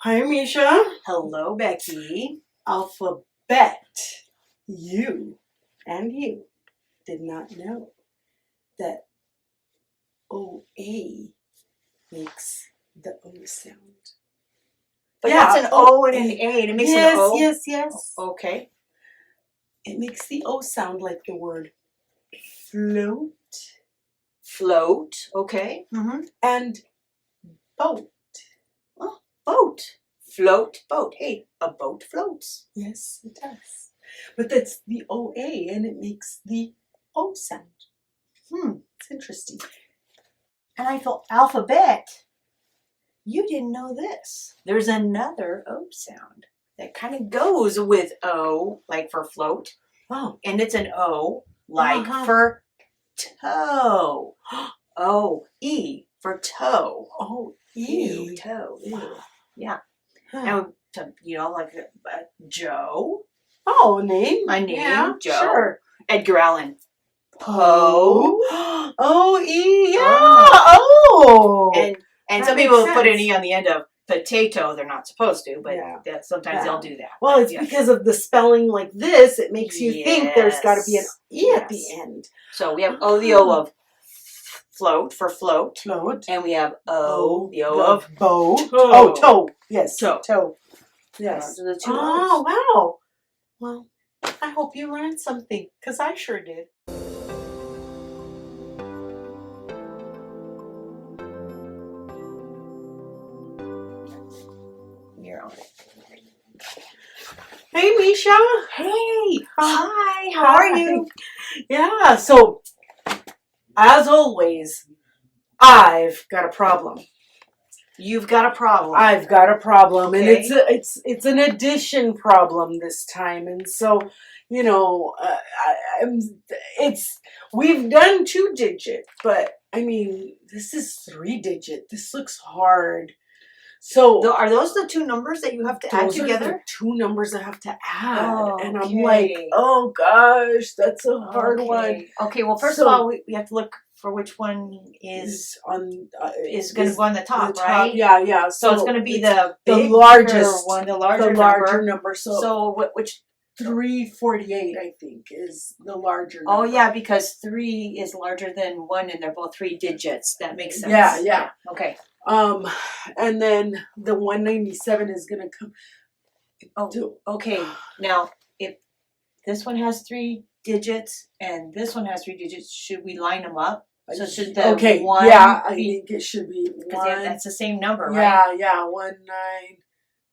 Hi, Misha. Hello, Becky. Alphabet. You and you did not know that OA makes the O sound. But that's an O and an A, and it makes an O? Yes. Okay. It makes the O sound like the word float. Float, okay. Mm-hmm. And boat. Oh, boat. Float, boat. Hey, a boat floats. Yes, it does. But that's the OA, and it makes the O sound. It's interesting. And I thought, alphabet, you didn't know this. There's another O sound that kind of goes with O, like for float. Oh. And it's an O, like for toe. O-E for toe. Oh, Ew, toe. Ew. Yeah. And, like Joe. Oh, name? My name, yeah, Joe. Sure. Edgar Allan Poe. O-E, yeah. Oh. And some people put an E on the end of potato. They're not supposed to, but sometimes they'll do that. Well, it's because of the spelling like this. It makes you think there's got to be an E at the end. So we have O, the O of float for float. Float. And we have O, the O of bow. Toe. Oh, toe. Yes. Toe. Yes. Those are the two O's. Wow. Well, I hope you learned something, because I sure did. You're on. Hey, Misha. Hey. Hi. How are you? Yeah. So, as always, I've got a problem. You've got a problem. I've got a problem, okay. And it's an addition problem this time, and so we've done 2-digit, but I mean this is 3-digit. This looks hard. So are those the two numbers that you have to add together? Those are the two numbers I have to add, and I'm okay. like, oh gosh, that's a hard one. Okay, well, first of all, we have to look for which one is on is going to go on the top, right? Yeah. So it's going to be the largest one, the larger number. So which 348, I think, is the larger number. Oh yeah, because 3 is larger than 1, and they're both 3 digits. That makes sense. Yeah. Okay. And then the 197 is going to come. Oh, okay. Now, if this one has 3 digits and this one has 3 digits, should we line them up? So should the one? Yeah, I think it should be 1. That's the same number, right? Yeah. 197.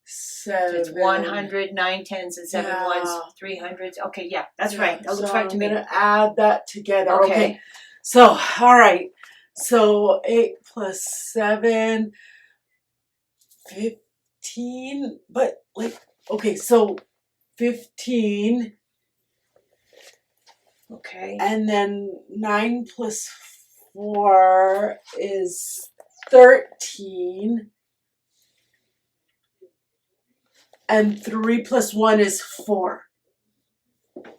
So it's 100, 9 tens, and 7 ones, 300s. Okay, yeah, that's right. That looks right to me. I'm going to add that together. Okay. So, all right. So 8 plus 7, 15. But so 15. Okay. And then 9 plus 4 is 13. And 3 plus 1 is 4.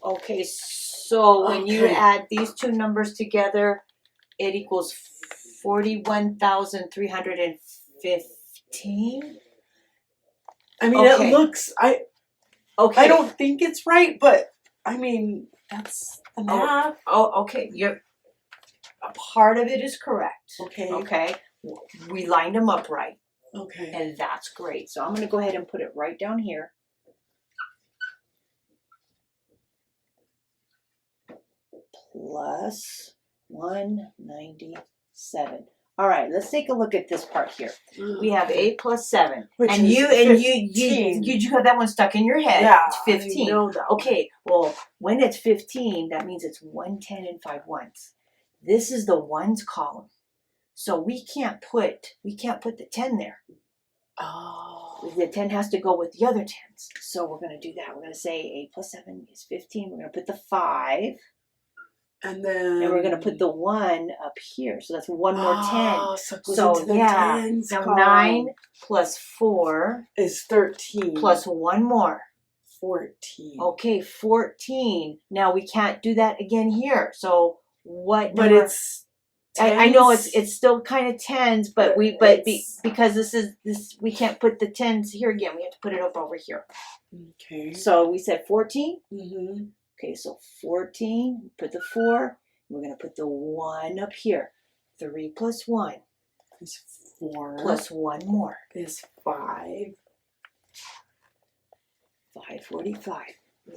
Okay, so when you add these two numbers together, it equals 41,315. I mean, it looks. I don't think it's right, but I mean that's the math. Okay. A part of it is correct. Okay. We lined them up right. Okay. And that's great. So I'm going to go ahead and put it right down here. Plus 197. All right, let's take a look at this part here. We have 8 plus 7. And you have that one stuck in your head. Yeah. It's 15. I know that. Okay. Well, when it's 15, that means it's 1 10 and 5 ones. This is the ones column. So we can't put the 10 there. Oh. The 10 has to go with the other 10s. So we're going to do that. We're going to say 8 plus 7 is 15. We're going to put the 5. And then we're going to put the 1 up here. So that's one more 10. So it goes into the tens now column. 9 plus 4 is 13. Plus 1 more. 14. Okay, 14. Now we can't do that again here. So what But number? I know Tens? it's still kind of tens, but because this we can't put the tens here again. We have to put it up over here. Okay. So we said 14. Mm-hmm. Okay, so 14. Put the 4. We're gonna put the 1 up here. 3 plus 1 Is 4. plus 1 more is 5. 545.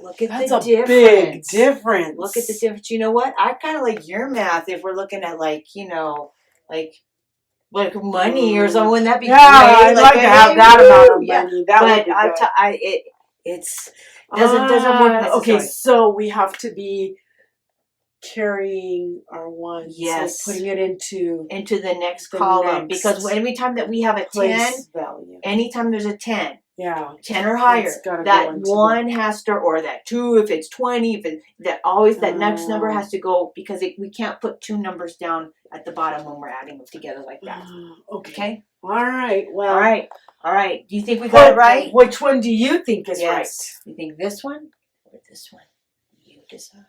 Look at That's the a difference. big difference. Look at the difference. You know what? I kind of like your math if we're looking at like, you know, like money or something. Wouldn't that be Yeah, great? I'd like to have that amount of money. That would be good. It's doesn't work necessarily. Okay, so we have to be carrying our ones. Yes. Like putting it into the next column because every time that we have a 10, value. anytime there's a 10. Yeah. 10 or higher. That one has to, or that 2 if it's 20, if it that next number has to go because we can't put 2 numbers down at the bottom when we're adding them together like that. Okay. All right. Well. All right. Do you think we got it right? Which one do you think is right? You think this one or this one? You decide.